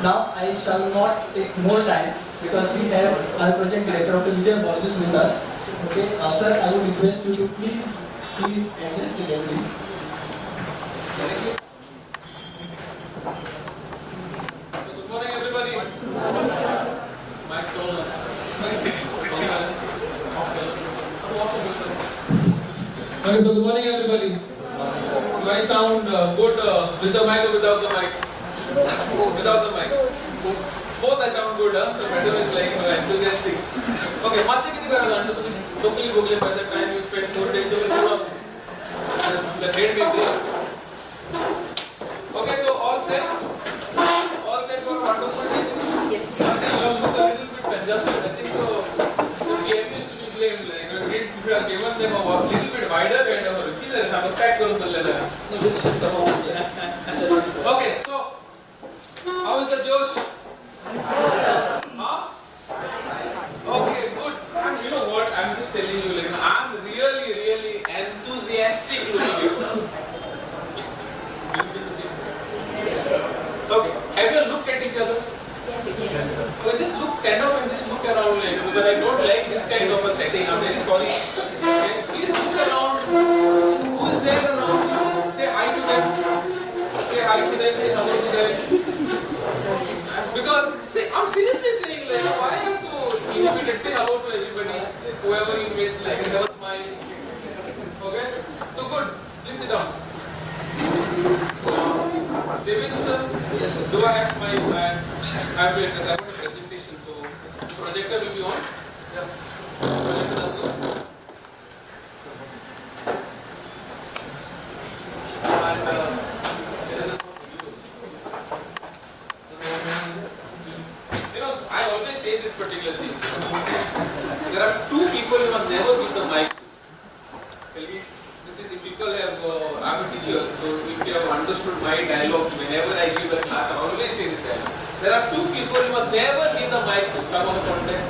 Now I shall not take more time because we have our project director of the Vijay Colleges with us. Okay, sir, I would request you to please address the gathering. Good morning, everybody. Good morning, sir. Mike Thomas. Okay, so good morning, everybody. Do I sound good with the mic or without the mic? Without the mic. Both I sound good, so better is like enthusiastic. Okay, much kiti karada anta tumi totally google by the time you spend 4 days you will pura the head will be. Okay, so all set for a wonderful day. Yes. I see you all look a little bit congested. I think so. The PMUs to be blamed, like we have given them a little bit wider kind of a repeater. Have a pack करूँ तो ले लेना. No, this is some. Okay, so how is the Josh? Huh? Okay, good. You know what? I'm just telling you, like I'm really enthusiastic looking at you. Okay. Have you looked at each other? Yes. So just stand up and just look around, like, because I don't like this kind of a setting. I'm very sorry. Okay? Please look around. Who is there around you? Say hi to them. Say hi to them. Say hello to them. Because I'm seriously saying, like, why are you so inhibited? Say hello to everybody, whoever you meet, like, and have a smile. Okay? So good. Please sit down. David, sir? Yes, sir. Do I have my I have a presentation, so projector will be on. Yeah. Projector does go. And there is no video. You know, I always say this particular thing. There are two people you must never give the mic to. Tell me. This is if people have, I'm a teacher, so if you have understood my dialogues, whenever I give the class, I always say this dialogue. There are two people you must never give the mic to. Someone contact.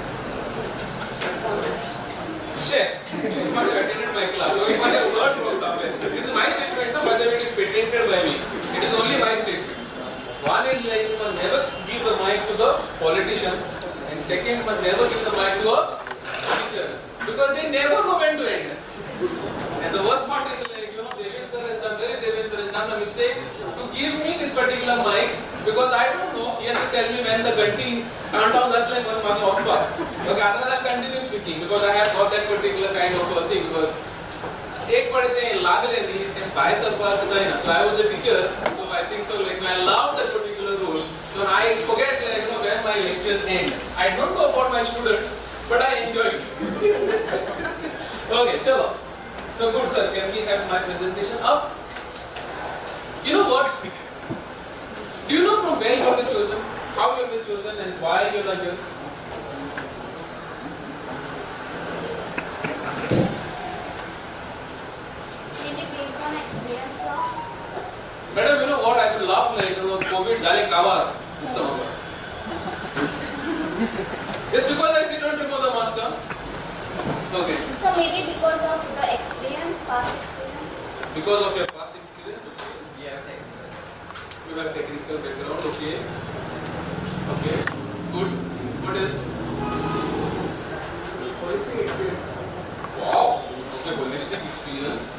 Share. You must have attended my class, so you must have learned from somewhere. This is my statement, whether it is patented by me. It is only my statement. One is like you must never give the mic to the politician, and second, you must never give the mic to a teacher, because they never know when to end. And the worst part is like, you know, Devin sir has done a mistake to give me this particular mic, because I don't know, he has to tell me when the ganti countdown is like one ospa. Okay, otherwise I'll continue speaking, because I have got that particular kind of a thing, because ek padte lagle nahi, then by sarpar kata na. So I was a teacher, so I think so, like I love that particular role. So I forget, like, you know, when my lectures end. I don't know about my students, but I enjoy it. Okay, chalo. So good, sir. Can we have my presentation up? You know what? Do you know from where you have been chosen? How you have been chosen and why you are here? Maybe based on experience, sir. Madam, you know what? I would love, like, you know, COVID dale cover system. Just because I say don't remove the mask, huh? Okay. So maybe because of the experience, past experience. Because of your past experience, okay. Yeah, you have technical background, okay. Okay, good. What else? Holistic experience. Wow. Okay, holistic experience.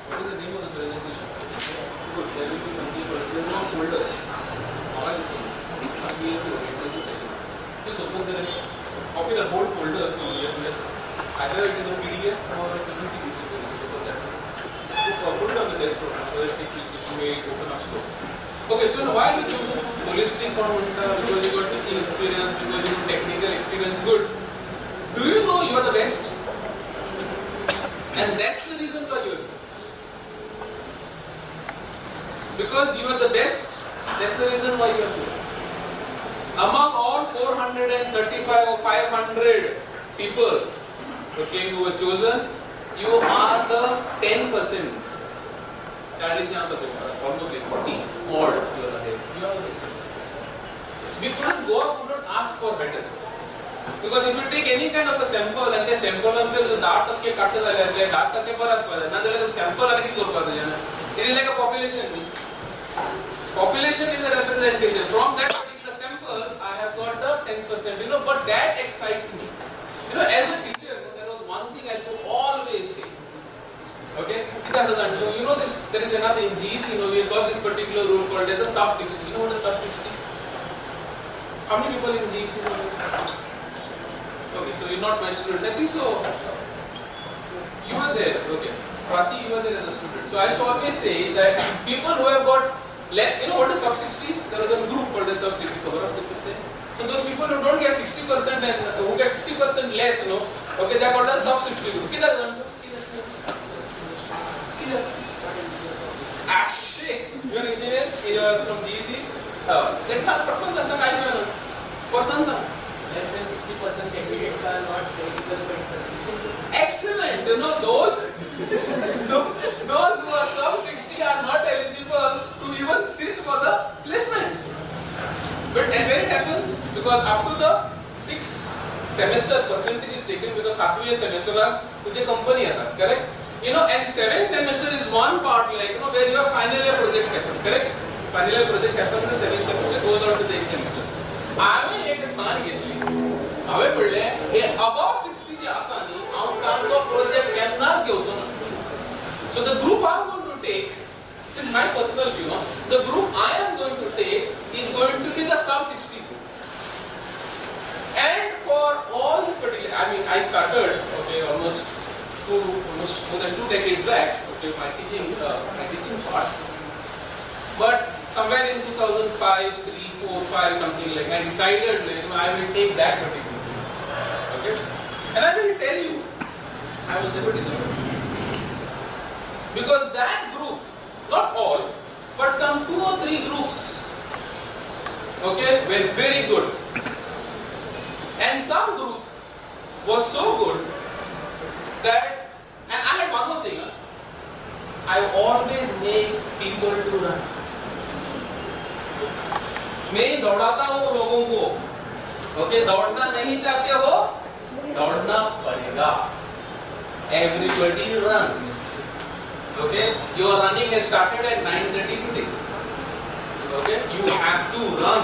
What is the name of the presentation? Good. There will be something, but there is no folder. How is it? Just open the copy the whole folder, so either it is a PDF or a PPT, so that put it on the desktop, other it may open up slow. Okay, so now why we choose holistic because you got teaching experience, because you got technical experience, good. Do you know you are the best? And that's the reason why you are here. Because you are the best, that's the reason why you are here. Among all 435 or 500 people, okay, who were chosen, you are the 10%. Almost like 40 odd you are ahead. You are the best. We couldn't go up, couldn't ask for better. Because if you take any kind of a sample and the sample the dart of ke katte lagay, dart ke paras pada, na jale the sample ani kiti korpa de jana. It is like a population. Population is a representation. From that particular sample, I have got the 10%, but that excites me. As a teacher, there was one thing I used to always say. Okay? This, there is another in GEC, we have got this particular rule called as the sub 60. You know what is sub 60? How many people in GEC know this? Okay, so you're not my student. I think so. You were there, okay. Prachi, you were there as a student. So I used to always say that people who have got, what is sub 60? There was a group called as sub 60. So those people who don't get 60% and who get 60% less, okay, they are called as sub 60 group. Shit! You are an engineer, you are from GEC. That's not person that I know. Person, sir. Less than 60% candidates are not eligible for interviews. Excellent. Those who are sub 60 are not eligible to even sit for the placements. But and where it happens? Because up to the 6th semester percentage is taken because 7th semester are to company correct? And 7th semester is one part where your final year projects happen, correct? Final year projects happen in the 7th semester, goes on to the 8th semester. I will take a plan above 60 asani, outcomes of project cannot go to. So the group I am going to take, this is my personal view, the group I am going to take is going to be the sub 60 group. And for all this particular, I started, almost more than 2 decades back, my teaching part. But somewhere in 2005, 3, 4, 5, something like that, I decided I will take that particular group. Okay? And I will tell you, I was never disappointed. Because that group, not all, but some 2 or 3 groups, were very good. And some group was so good that, and I had one more thing, I always make people to run. मैं दौड़ाता हूँ लोगों को, दौड़ना नहीं चाहते हो, दौड़ना पड़ेगा. Everybody runs. Your running has started at 9:30 today. You have to run.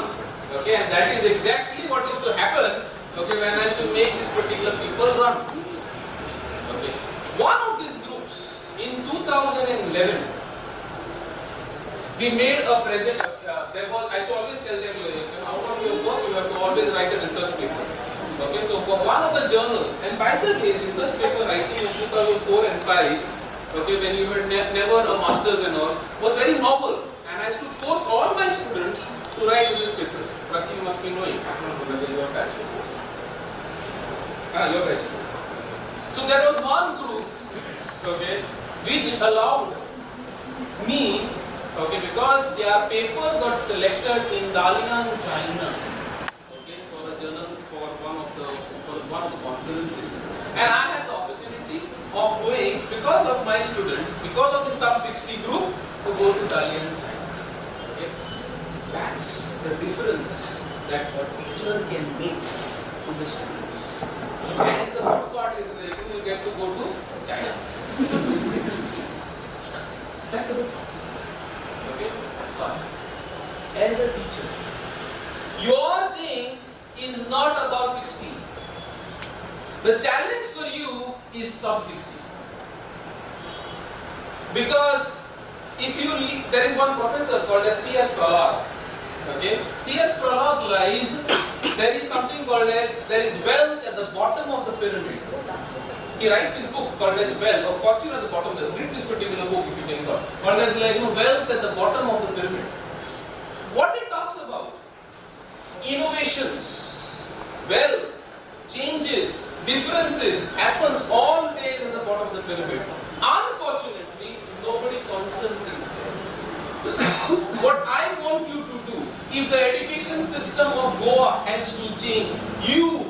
And that is exactly what is to happen. When I used to make this particular people run. One of these groups in 2011, we made a present. I used to always tell them, out of your work, you have to always write a research paper. So for one of the journals, and by the way, research paper writing in 2004 and 5, when you were never a master's and all, was very novel. And I used to force all my students to write research papers. Prachi, you must be knowing. I don't know whether you are batch. Your batch. So there was one group, which allowed me, because their paper got selected in Dalian, China, for a journal for one of the conferences, and I had the opportunity of going because of my students, because of the sub 60 group, to go to Dalian, China. That's the difference that a teacher can make to the students. And the good part is that you get to go to China. That's the good part. But as a teacher, your thing is not above 60. The challenge for you is sub 60. Because if you there is one professor called as C.S. Prahlad. C.S. Prahlad lies, there is something called as, there is wealth at the bottom of the pyramid. He writes his book called as Wealth, or Fortune at the bottom. Read this particular book if you can go. Called as wealth at the bottom of the pyramid. What it talks about? Innovations, wealth, changes, differences happens always at the bottom of the pyramid. Unfortunately, nobody concentrates there. What I want you to do, if the education system of Goa has to change, you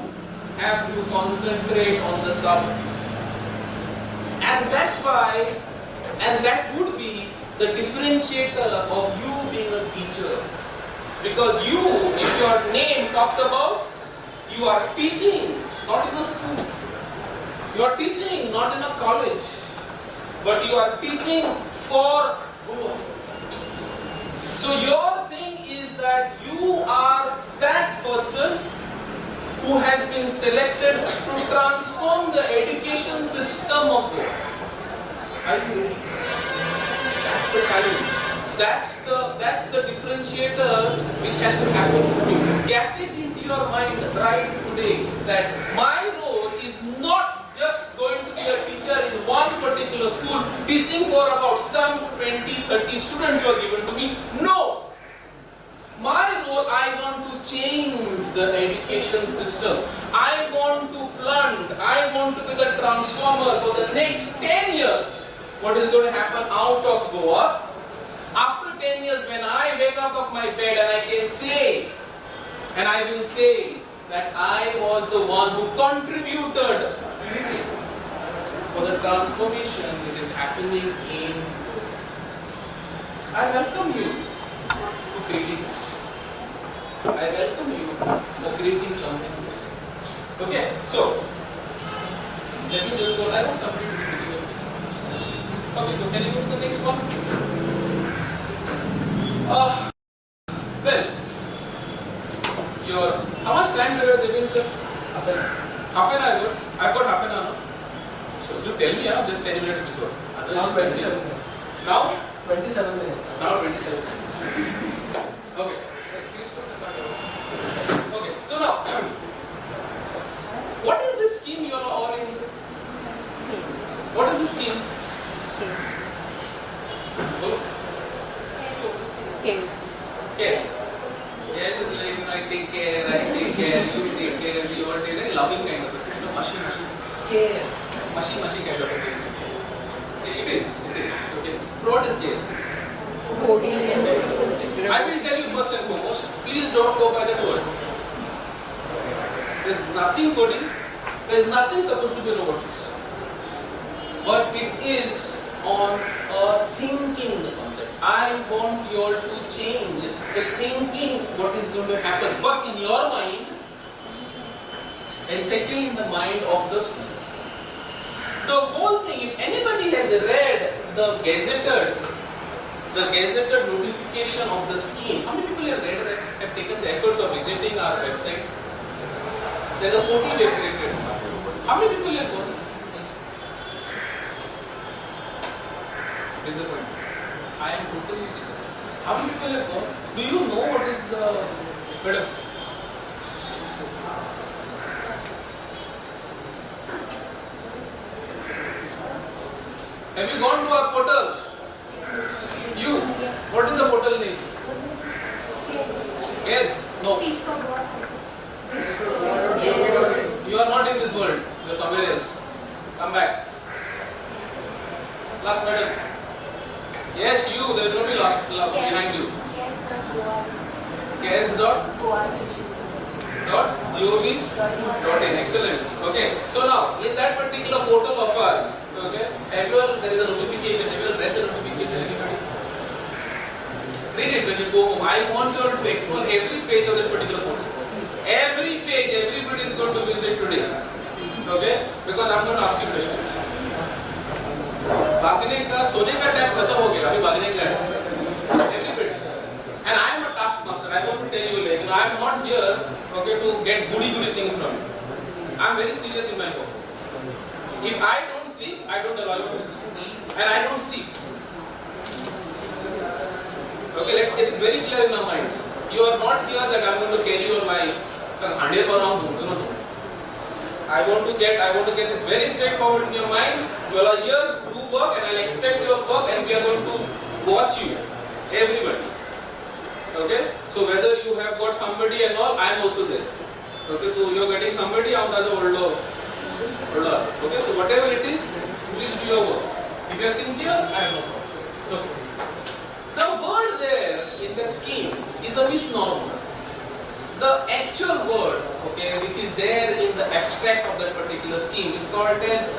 have to concentrate on the sub 60s. And that's why, and that would be the differentiator of you being a teacher. Because you, if your name talks about, you are teaching, not in a school. You are teaching, not in a college. But you are teaching for Goa. So your thing is that you are that person who has been selected to transform the education system of Goa. Are you ready? That's the challenge. That's the differentiator which has to happen for you. Get it into your mind right today that my role is not just going to be a teacher in one particular school teaching for about some 20-30 students who are given to me. No! My role, I want to change the education system. I want to plant, I want to be the transformer for the next 10 years. What is going to happen out of Goa? After 10 years, when I wake up of my bed and I can say, and I will say that I was the one who contributed for the transformation which is happening in. I welcome you to creating history. I welcome you for creating something different. Okay, so let me just go. I want somebody to be sitting on this. Okay, so can you go to the next one? Well, how much time do you have given, sir? Half an hour. I've got half an hour. So you tell me, just 10 minutes before. Now 27 minutes. Now? 27 minutes. Now 27. Okay. Okay. So now, what is this scheme you are all in? What is this scheme? Case. Yes. Yes is like, I take care, you take care, we all take very loving kind of a thing. Mushy care. Mushy kind of a thing. Okay, it is. Okay. So what is care? I will tell you first and foremost, please don't go by that word. There is nothing coding, there is nothing supposed to be robotics. But it is on a thinking concept. I want you all to change the thinking, what is going to happen. First in your mind, and second in the mind of the student. The whole thing, if anybody has read the gazetted notification of the scheme, how many people have read that, have taken the efforts of visiting our website? There is a portal we have created. How many people have gone? Disappointed. I am totally disappointed. How many people have gone? Do you know what is the madam? Have you gone to our portal? You? What is the portal name? Yes? No. You are not in this world. You are somewhere else. Come back. Last madam. Yes, you. There will be last behind you. Ks.gov.in. Excellent. Okay. So now, in that particular portal of ours, okay, everyone, there is a notification. Everyone read the notification. Anybody? Read it when you go home. I want you all to explore every page of this particular portal. Every page, everybody is going to visit today. Okay? Because I am going to ask you questions. भागने का सोने का time खत्म हो गया अभी भागने का है everybody and I am a task master. I want to tell you like I am not here okay to get goody things from you. I am very serious in my work. If I don't sleep, I don't allow you to sleep and I don't sleep. Okay, let's get this very clear in our minds. You are not here that I am going to carry on my handle around. No. I want to get this very straightforward in your minds. You all are here to do work and I'll expect your work and we are going to watch you. Everybody. Okay? So whether you have got somebody and all, I am also there. Okay, so you are getting somebody out as a older. Okay, so whatever it is, please do your work. If you are sincere, I have no problem. Okay. The word there in that scheme is a misnomer. The actual word, okay, which is there in the abstract of that particular scheme is called as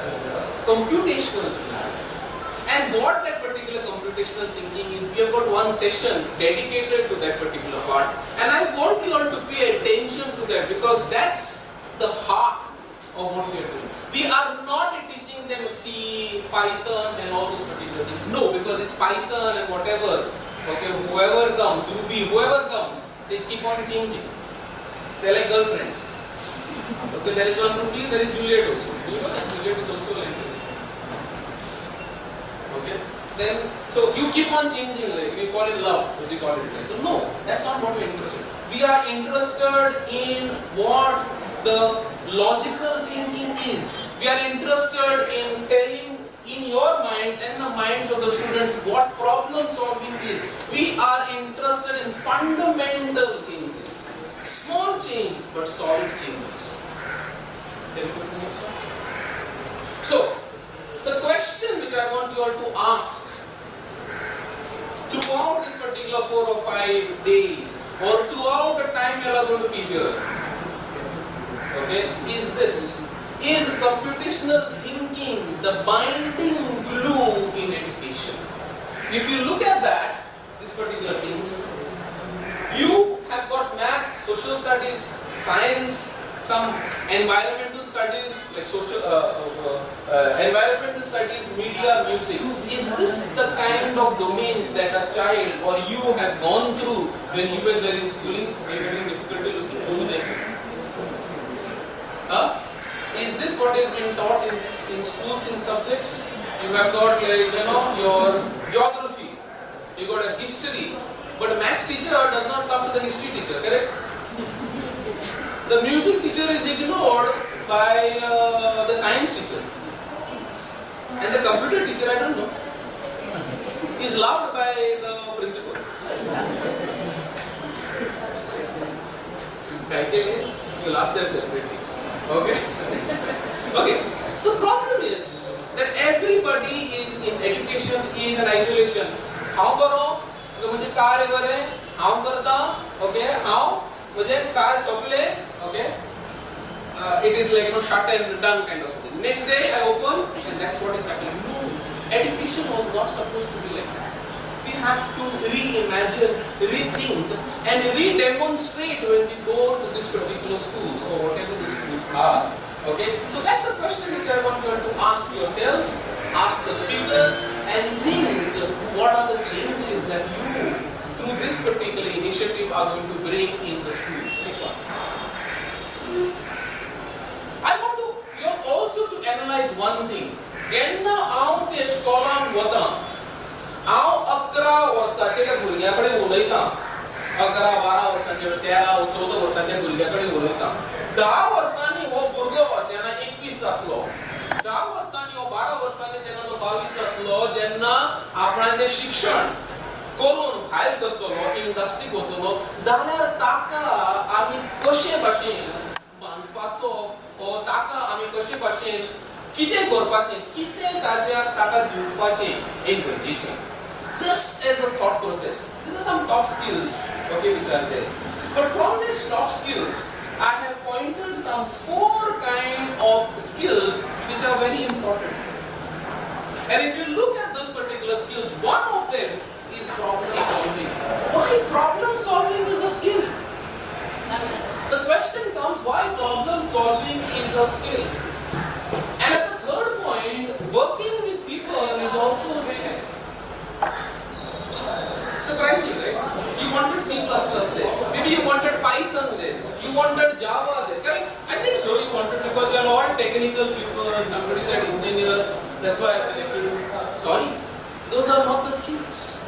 computational thinking. And what that particular computational thinking is, we have got one session dedicated to that particular part. And I want you all to pay attention to that because that's the heart of what we are doing. We are not teaching them C, Python and all those particular things. No, because it's Python and whatever, Okay, whoever comes, Ruby, whoever comes, they keep on changing. They're like girlfriends. Okay, there is one Ruby, there is Juliet also. Do you know that Juliet is also a language? Okay, then so you keep on changing, like you fall in love, as you call it. Like. So no, that's not what we're interested in. We are interested in what the logical thinking is. We are interested in telling in your mind and the minds of the students what problem solving is. We are interested in fundamental changes. Small change but solid changes. Can you put the next one? So, the question which I want you all to ask throughout this particular 4 or 5 days or throughout the time you are going to be here, okay, is this. Is computational thinking the binding glue in education? If you look at that, these particular things, you have got math, social studies, science, some environmental studies like social, environmental studies, media, music. Is this the kind of domains that a child or you have gone through when you were there in schooling? Are you having difficulty looking through the exam? Huh? Is this what is being taught in schools in subjects? You have got like, you know, your geography, you got a history, but a maths teacher does not come to the history teacher, correct? The music teacher is ignored by the science teacher. And the computer teacher, I don't know, is loved by the principal. You will ask them separately. Okay? Okay. The problem is that everybody is in education is an isolation. How karo? मुझे car ever है, how करता? Okay? How? मुझे car सपले? Okay? It is like, you know, shut and done kind of thing. Next day I open and that's what is happening. No. Education was not supposed to be like that. We have to reimagine, rethink and re-demonstrate when we go to this particular schools or whatever the schools are. Okay? So that's the question which I want you to ask yourselves, ask the speakers and think what are the changes that you through this particular initiative are going to bring in the schools. Next one. I want you also to analyze one thing. Jenna out the scholar wata. How 11 वर्षाच्या भुरग्याकडे उलयता 11-12 वर्षांचे 13-14 वर्षांच्या भुरग्याकडे उलयता 10 वर्षांनी हो भुरगो जेन्ना 21 जातलो 10 वर्षांनी हो 12 वर्षांनी जेन्ना तो 22 जातलो जेन्ना आपणाचे शिक्षण करून भायर सरतलो इंडस्ट्री वतलो जाल्यार ताका आमी कशे भाशेन बांदपाचो ओ ताका आमी कशे भाशेन कितें करपाचें कितें ताका दिवपाचें हें गरजेचें. Just as a thought process. These are some top skills, okay, which are there. But from these top skills, I have pointed some 4 kind of skills which are very important. And if you look at those particular skills, one of them is problem solving. Why problem solving is a skill? The question comes, why problem solving is a skill? And at the third point, working with people is also a skill. Surprising, right? You wanted C++ there. Maybe you wanted Python there. You wanted Java there. Correct? I think so. You wanted because you are all technical people. Somebody said engineer. That's why I selected you. Sorry, those are not the skills.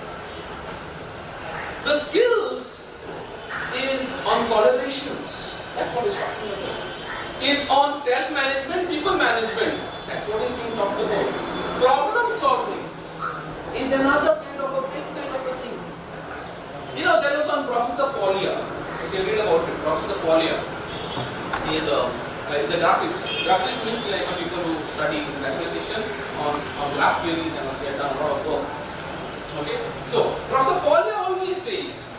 The skills is on collaborations. That's what is talking about. Is on self-management, people management. That's what is being talked about. Problem solving is another kind of a big kind of a thing. You know, there was one Professor Polya. You can read about it. Professor Polya. He is a graphist. Graphist means like people who study mathematician on graph theories and they have done a lot of work. Okay? So, Professor Polya always says,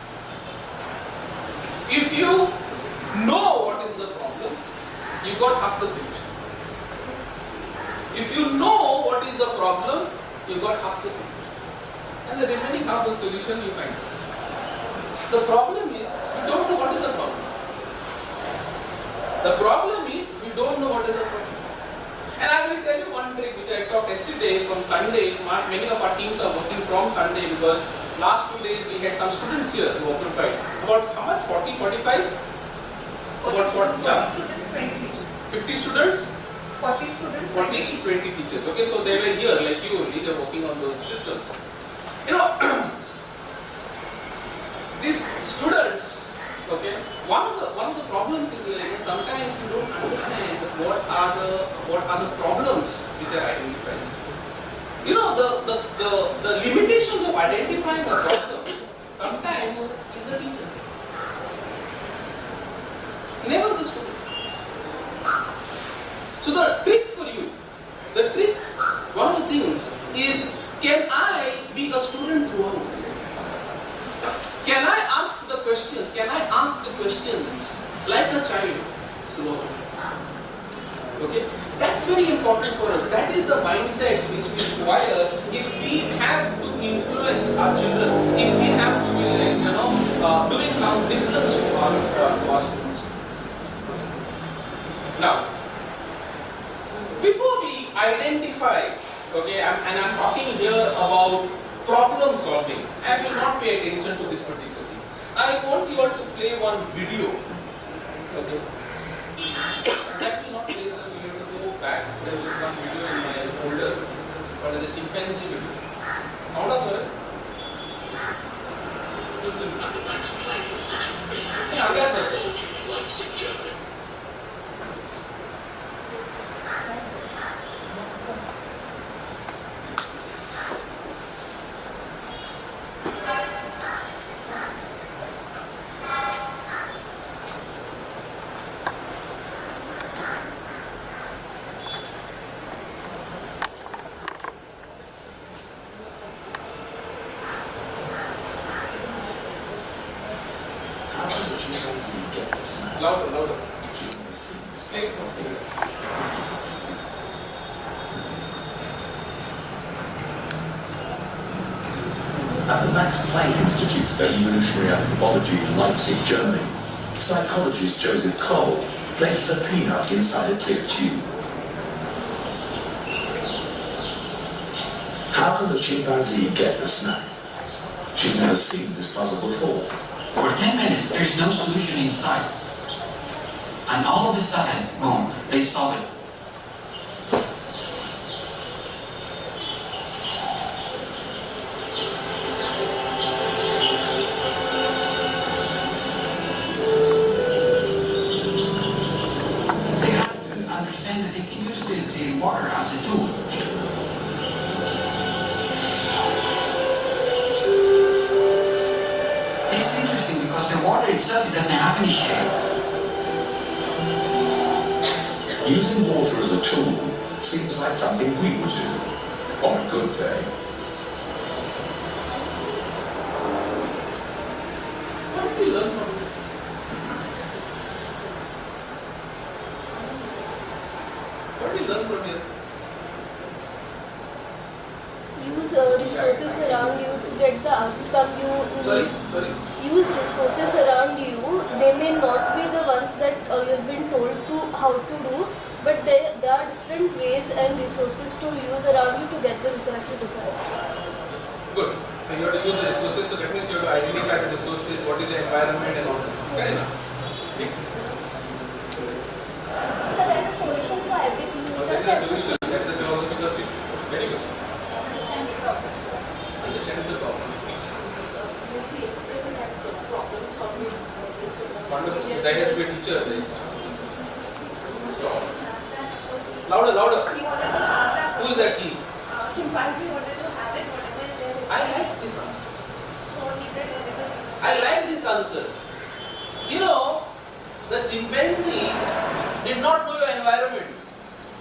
if you know what is the problem, you got half the solution. If you know what is the problem, you got half the solution. And the remaining half the solution you find. The problem is, we don't know what is the problem. The problem is, we don't know what is the problem. And I will tell you one trick which I taught yesterday from Sunday. Many of our teams are working from Sunday because last 2 days we had some students here who occupied. About how much? 40, 45? About 40, 40 yeah. students, 20 teachers. 50 students? 40 students, 40 20 to teachers. 20 teachers. Okay, so they were here like you only, they were working on those systems. You know, these students, okay, one of the problems is like sometimes we don't understand what are the problems which are identified. You know, the limitations of identifying a problem sometimes is the teacher, never the student. So the trick for you, one of the things is, can I be a student throughout? Can I ask the questions? Can I ask the questions like a child throughout? Okay, that's very important for us. That is the mindset which we require if we have to influence our children. If we have to be like, doing some difference to our students. Now, before we identify, okay, and I'm talking here about problem solving. I will not pay attention to this particular piece. I want you all to play one video. Okay. That will not play, sir. We have to go back. There is one video in my folder called the chimpanzee video. Sound us, sir? Just listen. Yeah, I got that. Louder, louder. Play it. At the Max Planck Institute for Evolutionary Anthropology in Leipzig, Germany, psychologist Joseph Cole places a peanut inside a clear tube. How can the chimpanzee get the snack? She's never seen this puzzle before. For 10 minutes, there's no solution inside. And all of a sudden, boom, they solve it. They have to understand that they can use the water as a tool. It's interesting because the water itself, it doesn't have any shape. Using water as a tool seems like something we would do on a good day. What did we learn from it? What did we learn from it? Use resources around you to get the outcome you need. Sorry. Use resources around you. They may not be the ones that you've been told to how to do, but there are different ways and resources to use around you to get the result you desire. Good. So you have to use the resources, so that means you have to identify the resources, what is the environment and all this. Fair enough. Next. So there's a solution for everything. Now there is a solution, that is a philosophical statement. Very good. Understand the process. Understanding the problem. We still have problem solving. Wonderful. So that has to be a teacher, right? Stop. Louder, louder. Who is that he? Chimpanzee wanted to have it, whatever is there. I like this answer. So needed whatever. I like this answer. You know, the chimpanzee did not know your environment.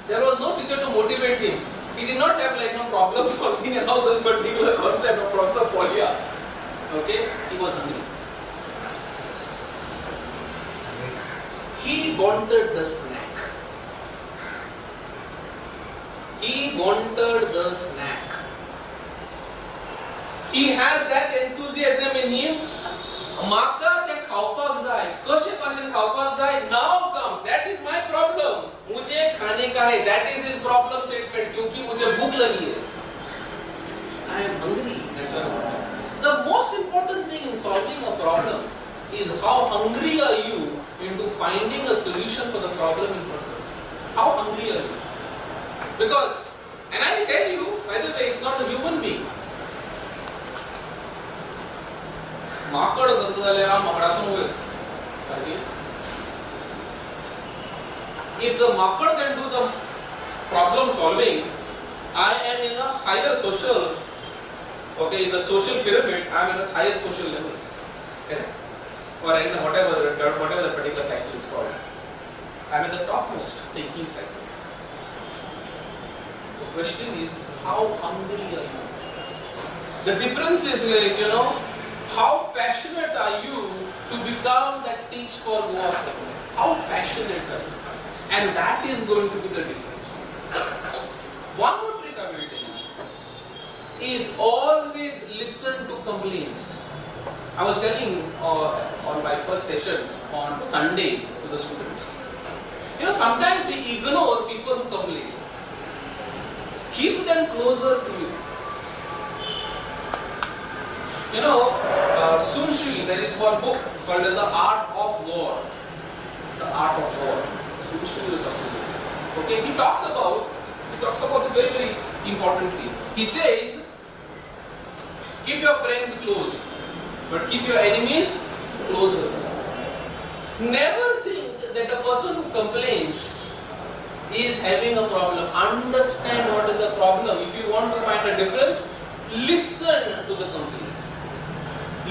There was no teacher to motivate him. He did not have like no problem solving and all this particular concept of Professor Polya. Okay? He was hungry. He wanted the snack. He wanted the snack. He had that enthusiasm in him म्हाका ते खावपाक जाय कशे भाशेन खावपाक जाय now comes that is my problem मुझे खाने का है that is his problem statement क्योंकि मुझे भूख लगी है I am hungry that's why the most important thing in solving a problem is how hungry are you into finding a solution for the problem in front of you how hungry are you because and I will tell you by the way it's not a human being माकड गरज जाल्यार माकडातून वयर सारकी if the makad can do the problem solving I am in a higher social okay in the social pyramid I am in a higher social level correct or in whatever the particular cycle is called I am at the topmost thinking cycle the question is how hungry are you the difference is like you know how passionate are you to become that teach for Goa Fellows how passionate are you and that is going to be the difference one more trick I will tell you is always listen to complaints. I was telling on my first session on Sunday to the students. You know, sometimes we ignore people who complain. Keep them closer to you. You know, Sun Tzu, there is one book called as The Art of War. The Art of War. Sun Tzu is something. Okay, he talks about this very, very importantly. He says, keep your friends close, but keep your enemies closer. Never think that the person who complains is having a problem. Understand what is the problem. If you want to find a difference, listen to the complaint.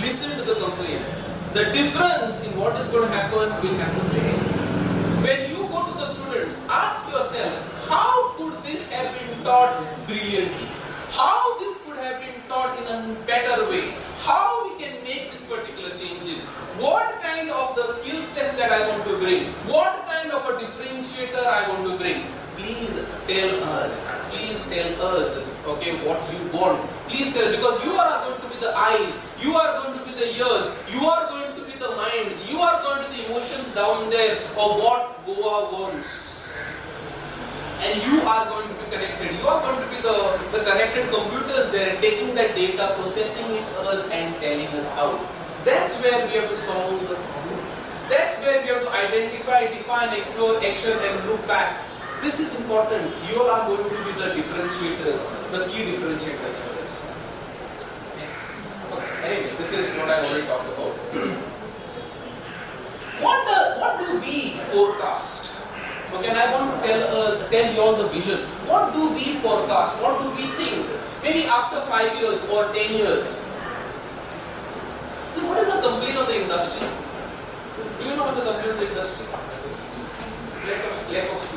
Listen to the complaint. The difference in what is going to happen will happen there. When you go to the students, ask yourself, how could this have been taught brilliantly? How this could have been taught in a better way? How we can make this particular changes? What kind of the skill sets that I want to bring? What kind of a differentiator I want to bring? Please tell us. Please tell us. Okay, what you want. Please tell because you are going to be the eyes. You are going to be the ears. You are going to be the minds. You are going to be the emotions down there of what Goa wants. And you are going to be connected. You are going to be the connected computers there, taking that data, processing it us and telling us out. That's where we have to solve the problem. That's where we have to identify, define, explore, action and look back. This is important. You are going to be the differentiators, the key differentiators for us. Okay. Anyway, this is what I want to talk about. What do we forecast? Okay, and I want to tell you all the vision. What do we forecast? What do we think? Maybe after 5 years or 10 years. What is the complaint of the industry? Do you know what the complaint of the industry? Lack of skills.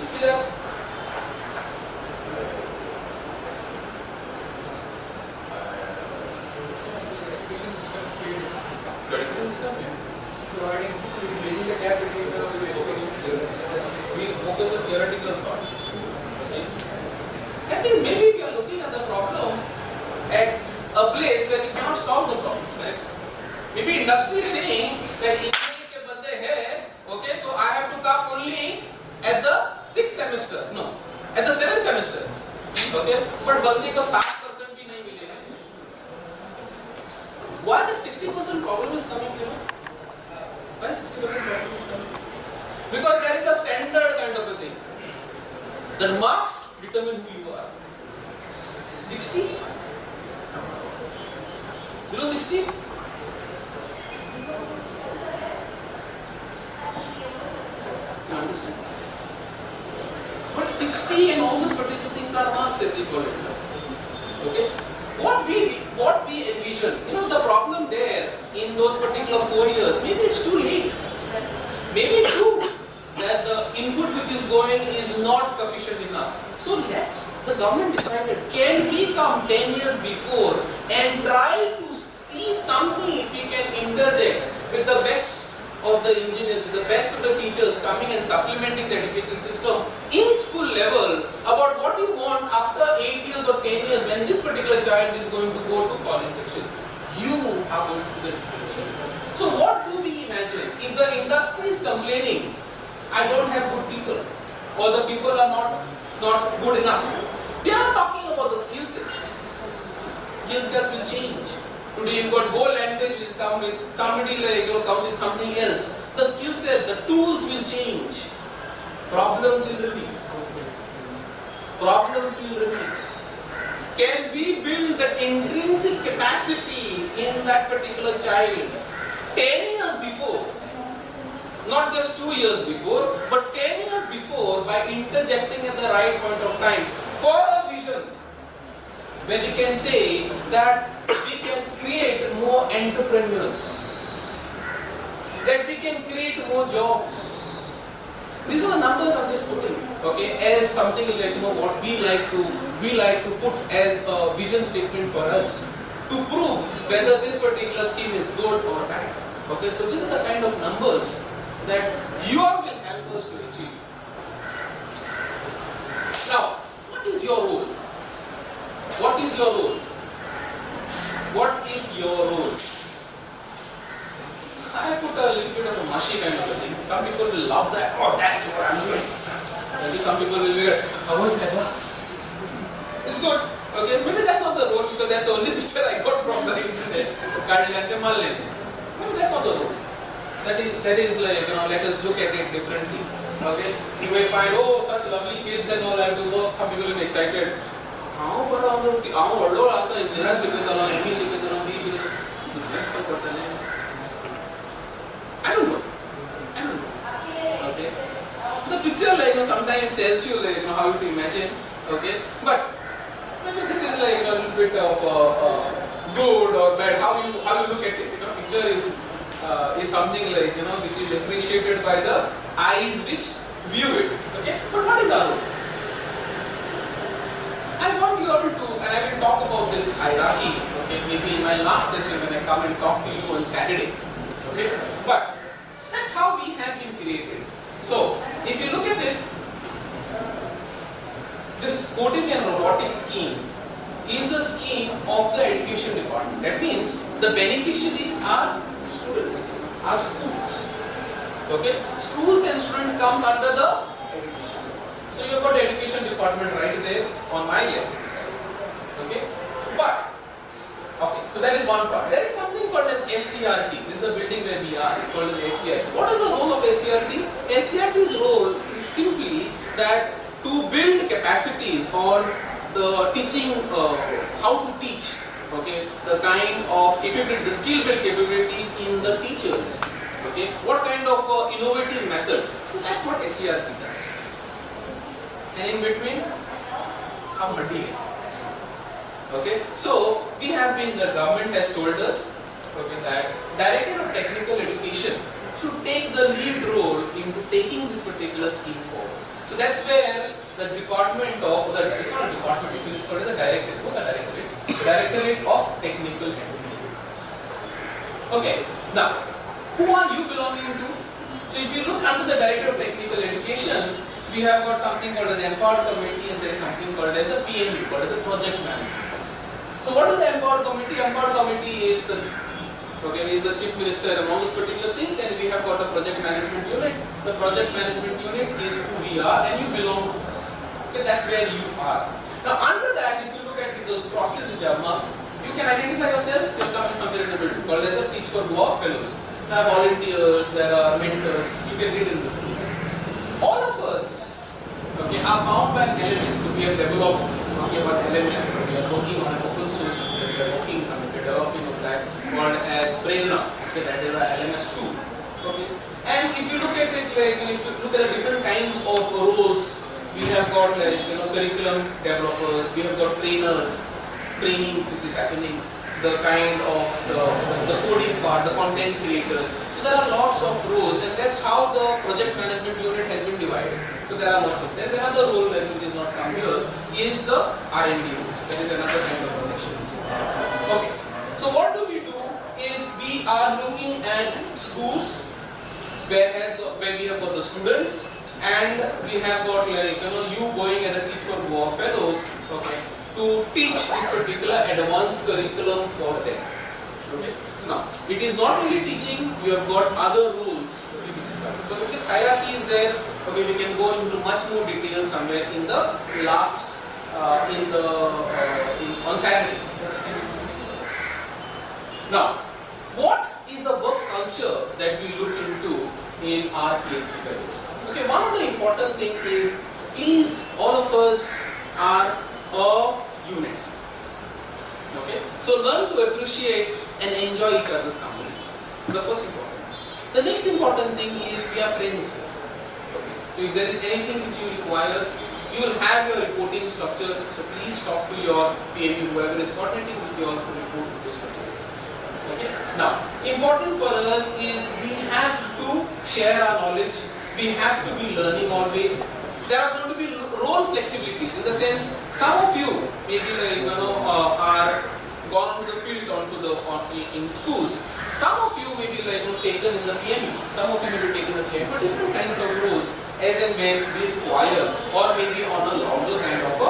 Education system. Providing, bridging the gap between the we focus on theoretical part. That means maybe if you are looking at the problem at a place where you cannot solve the problem, right? Maybe industry is saying that engineering ke bande hai, okay, so I have to come only at the 6th semester, no, at the 7th semester, okay, but bande ko 7% bhi nahi milega. Why that 60% problem is coming here? Why 60% problem is coming? Because there is a standard kind of a thing. The marks determine who you are. 60? Below 60? You understand? But 60 and all those particular things are marks as we call it. Okay? What we envision, you know, the problem there in those particular 4 years, maybe it's too late. Maybe true that the input which is going is not sufficient enough. So the government decided, can we come 10 years before and try to see something if we can interject with the best of the engineers, with the best of the teachers coming and supplementing the education system in school level about what you want after 8 years or 10 years when this particular child is going to go to college section. you are going to be the differential. So what do we imagine? If the industry is complaining, I don't have good people, or the people are not good enough, we are talking about the skill sets. Skill sets will change. Today you've got Go language which come with somebody comes with something else. The skill set, the tools will change. Problems will repeat. Problems will repeat. Can we build the intrinsic capacity in that particular child 10 years before? Not just 2 years before, but 10 years before, by interjecting at the right point of time for a vision, when we can say that we can create more entrepreneurs, that we can create more jobs. These are the numbers I'm just putting, okay, as something like what we like to put as a vision statement for us to prove whether this particular scheme is good or bad. Okay, so these are the kind of numbers that you will help us to achieve. Now, what is your role? What is your role? What is your role? I put a little bit of a mushy kind of a thing. Some people will love that. Oh, that's what I'm doing. Maybe some people will be like, how was that? It's good. Okay, maybe that's not the role because that's the only picture I got from the internet. Maybe that's not the role. That is like, let us look at it differently. Okay, you may find, oh, such lovely kids and all, I have to work. Some people will be excited. How about the engineering shikatala, ME shikatala, B shikatala, business ka karta hai. I don't know. Okay. The picture sometimes tells you how to imagine. Okay, but maybe this is like a little bit of good or bad. How you look at it. Picture is something like which is appreciated by the eyes which view it. Okay, but what is our role? I want you all to, and I will talk about this hierarchy. Okay, maybe in my last session when I come and talk to you on Saturday. Okay, but that's how we have been created. So if you look at it, this coding and robotics scheme is the scheme of the education department. That means the beneficiaries are students, are schools. Okay, schools and students comes under the education. So you have got the education department right there on my left hand side. Okay, but okay, so that is one part. There is something called as SCERT. This is the building where we are. It's called as SCERT. What is the role of SCERT? SCERT's role is simply that to build capacities on the teaching, how to teach. Okay, the kind of capability, the skill build capabilities in the teachers. Okay, what kind of innovative methods? So that's what SCERT does. And in between, how muddy. Okay, so we have been, the government has told us, okay, that Director of Technical Education should take the lead role into taking this particular scheme forward. So that's where the department of, it's not a department, it's called the Directorate of Technical Education. Okay, now, who are you belonging to? So if you look under the Director of Technical Education, we have got something called as Empowered Committee and there is something called as a PMU, called as a Project Management. So what is the Empowered Committee? Empowered Committee is the Chief Minister among those particular things, and we have got a Project Management Unit. The Project Management Unit is who we are and you belong to us. Okay, that's where you are. Now under that, if you look at those crosses which are marked, you can identify yourself, you are coming somewhere in the middle, called as the For Goa Fellows. There are volunteers, there are mentors, you can read in the scheme. All of us, okay, are bound by LMS. So we have developed about LMS. We are working on an open source. We are working on the developing of that called as Prerna. Okay, that is our LMS tool. Okay, and if you look at it, like if you look at the different kinds of roles, we have got curriculum developers. We have got trainers, trainings which is happening. The kind of the coding part, the content creators. So there are lots of roles, and that's how the project management unit has been divided. So there are lots of. There's another role that which is not come here is the R&D role. That is another kind of a section. Okay. So what do we do is we are looking at schools where we have got the students, and we have got you going as a For Goa Fellows. Okay, to teach this particular advanced curriculum for them. Okay. So now, it is not only teaching, you have got other roles. Okay, which is coming. So if this hierarchy is there, okay, we can go into much more detail somewhere in the last, on Saturday. Now, what is the work culture that we look into in our TFG fellows? Okay, one of the important thing is, please, all of us are a unit. Okay, so learn to appreciate and enjoy each other's company. The first important. The next important thing is we are friends here. Okay. So if there is anything which you require, you will have your reporting structure. So please talk to your PMU, whoever is coordinating with you all to report to this particular things. Okay. Now, important for us is we have to share our knowledge. We have to be learning always. There are going to be role flexibilities in the sense some of you maybe are gone onto the field in schools. Some of you may be taken in the PMU. Some of you may be taken in the PMU for different kinds of roles as and when we require, or maybe on a longer kind of a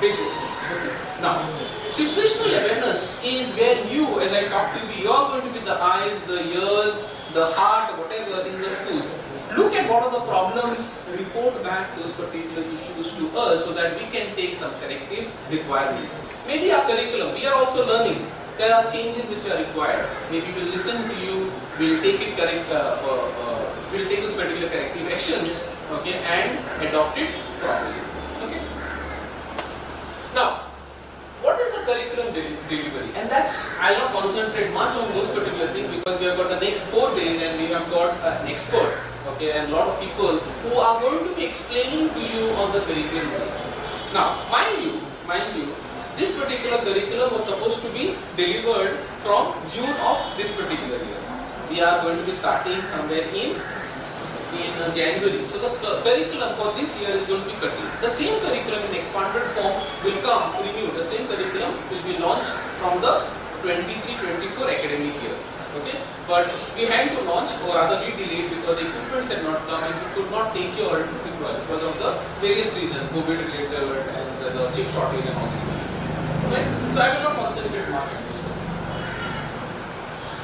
basis. Okay. Now, situational awareness is where you, as I talk to you, you are going to be the eyes, the ears, the heart, whatever in the schools. Look at what are the problems, report back those particular issues to us so that we can take some corrective requirements. Maybe our curriculum, we are also learning. There are changes which are required. Maybe we'll listen to you, we'll take it we'll take those particular corrective actions, okay, and adopt it properly. Okay. Now, what is the curriculum delivery? And that's, I'll not concentrate much on those particular things because we have got the next 4 days and we have got an expert, okay, and a lot of people who are going to be explaining to you on the curriculum. Now, mind you, this particular curriculum was supposed to be delivered from June of this particular year. We are going to be starting somewhere in January. So the curriculum for this year is going to be curtailed. The same curriculum in expanded form will come renewed. The same curriculum will be launched from the 23-24 academic year. Okay, but we had to launch, or rather we delayed because the equipments had not come and we could not take you all to deploy because of the various reasons, COVID related and the chip shortage and all this. Okay, so I will not concentrate much on this one.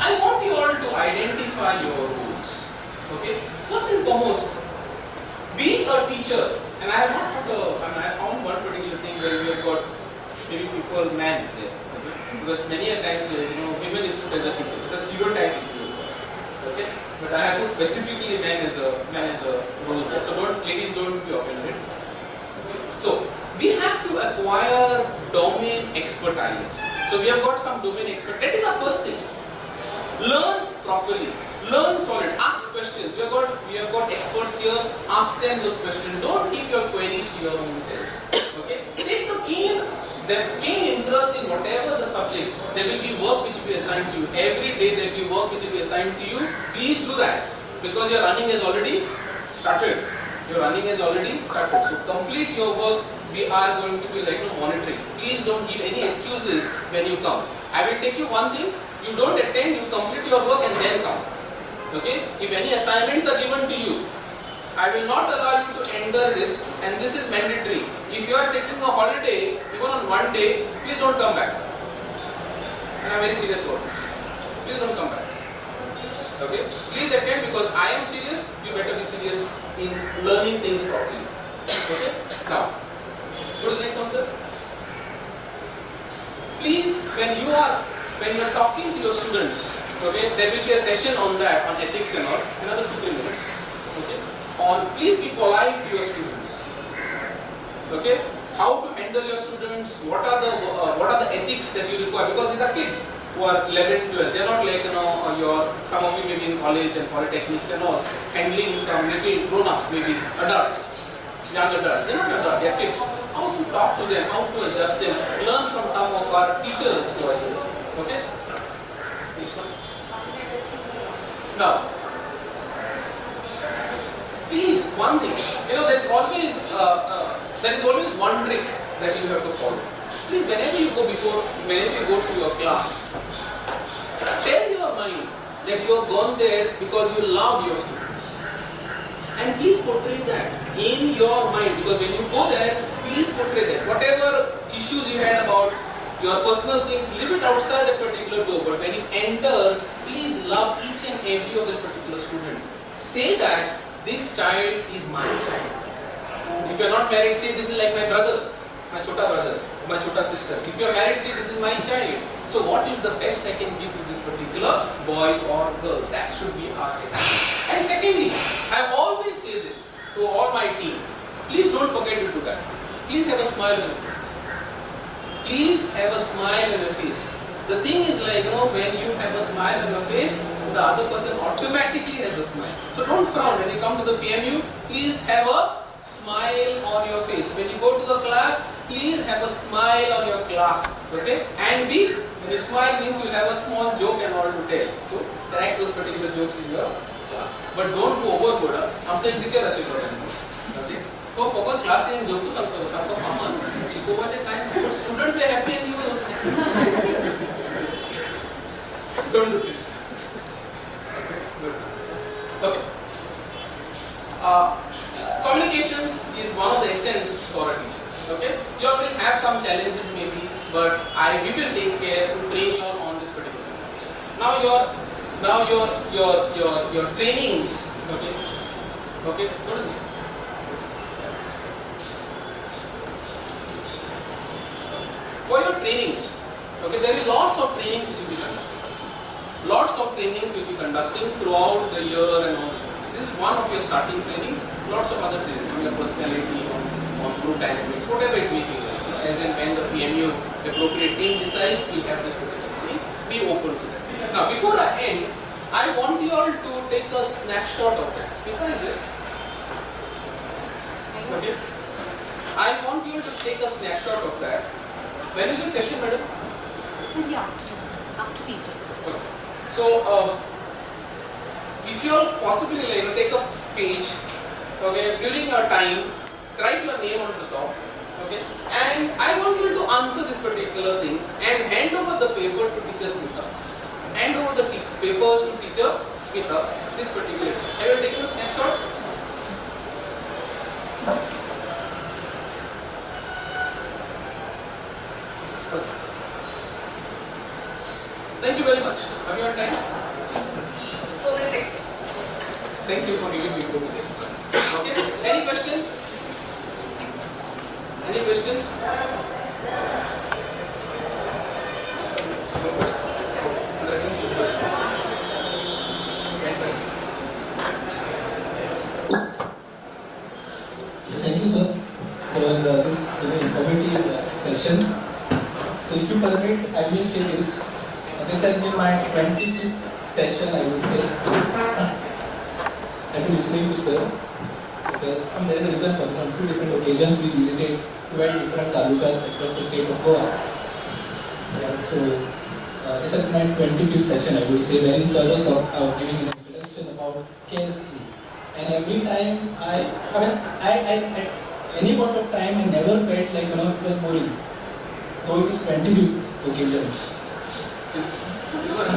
I want you all to identify your roles. Okay, first and foremost, be a teacher. And I have not got I found one particular thing where we have got maybe people men there. Okay? Because many a times women is put as a teacher. It's a stereotype which we have got. Okay, but I have put specifically men as a role there. So ladies don't be offended. Okay? So we have to acquire domain expertise. So we have got some domain expert. That is our first thing. Learn properly. Learn solid. Ask questions. We have got experts here. Ask them those questions. Don't keep your queries to your own selves. Okay. Take the keen interest in whatever the subjects. There will be work which will be assigned to you. Every day there will be work which will be assigned to you. Please do that because your running has already started. Your running has already started. So complete your work. We are going to be monitoring. Please don't give any excuses when you come. I will take you one thing. You don't attend, you complete your work and then come. Okay? If any assignments are given to you, I will not allow you to enter this, and this is mandatory. If you are taking a holiday, even on one day, please don't come back. And I am very serious about this. Please don't come back. Okay? Please attend because I am serious, you better be serious in learning things properly. Okay? Now, go to the next one, sir. Please, when you are talking to your students, okay, there will be a session on that, on ethics and all, another 2-3 minutes. Okay. Please be polite to your students. Okay. How to handle your students? What are the ethics that you require? Because these are kids who are 11, 12. They are not like some of you may be in college and polytechnics and all, handling some little grown-ups, maybe adults, young adults. They are not adults. They are kids. How to talk to them? How to adjust them? Learn from some of our teachers who are here. Okay? Next one. Now, please, one thing, there is always one trick that you have to follow. Please, whenever you go to your class, tell your mind that you have gone there because you love your students. And please portray that in your mind, because when you go there, please portray that. Whatever issues you had about your personal things, leave it outside that particular door. But when you enter, please love each and every of that particular student. Say that this child is my child. If you are not married, say this is like my brother, my chota brother, my chota sister. If you are married, say this is my child. So what is the best I can give to this particular boy or girl? That should be our attitude. And secondly, I always say this to all my team. Please don't forget to do that. Please have a smile on your faces. Please have a smile on your face. The thing is like, when you have a smile on your face, the other person automatically has a smile. So don't frown. When you come to the PMU, please have a smile on your face. When you go to the class, please have a smile on your class. Okay? And when you smile means you have a small joke and all to tell. So crack those particular jokes in your class. But don't go overboard. I'm saying teacher okay? So focus class in joke to something. But students were happy and you were also happy. Don't do this. Okay. Communications is one of the essence for a teacher. Okay. You all will have some challenges maybe, but we will take care to train you on this particular communication. Now your trainings. Okay. Okay. What is this? For your trainings, okay, there will be lots of trainings which will be conducted. Lots of trainings will be conducting throughout the year and all. This is one of your starting trainings. Lots of other trainings on your personality, on group dynamics, whatever it may be. As and when the PMU appropriate team decides, we have this particular trainings. Be open to that. Now, before I end, I want you all to take a snapshot of that. Speaker is there. Okay. I want you all to take a snapshot of that. When is your session, madam? It's in the after people. Okay. So, if you all possibly take a page, okay, during your time, write your name on the top, okay, and I want you to answer these particular things and hand over the paper to teacher Smita. Hand over the papers to teacher Smita, this particular. Have you taken a snapshot? Okay. Thank you very much. Have you on time? 4 minutes extra. Thank you for giving me 4 minutes extra. Okay. Any questions? Any questions? No questions. Thank you, sir, for this informative session. So, if you permit, I will say this. This has been my 25th session, I would say. I've been listening to sir. There is a reason for this. On 2 different occasions, we visited 12 different talukas across the state of Goa. So, this is my 25th session, I would say, wherein sir was giving an introduction about care scheme. And every time at any point of time, I never felt like, it was boring. Though it is 25th occasion. Silver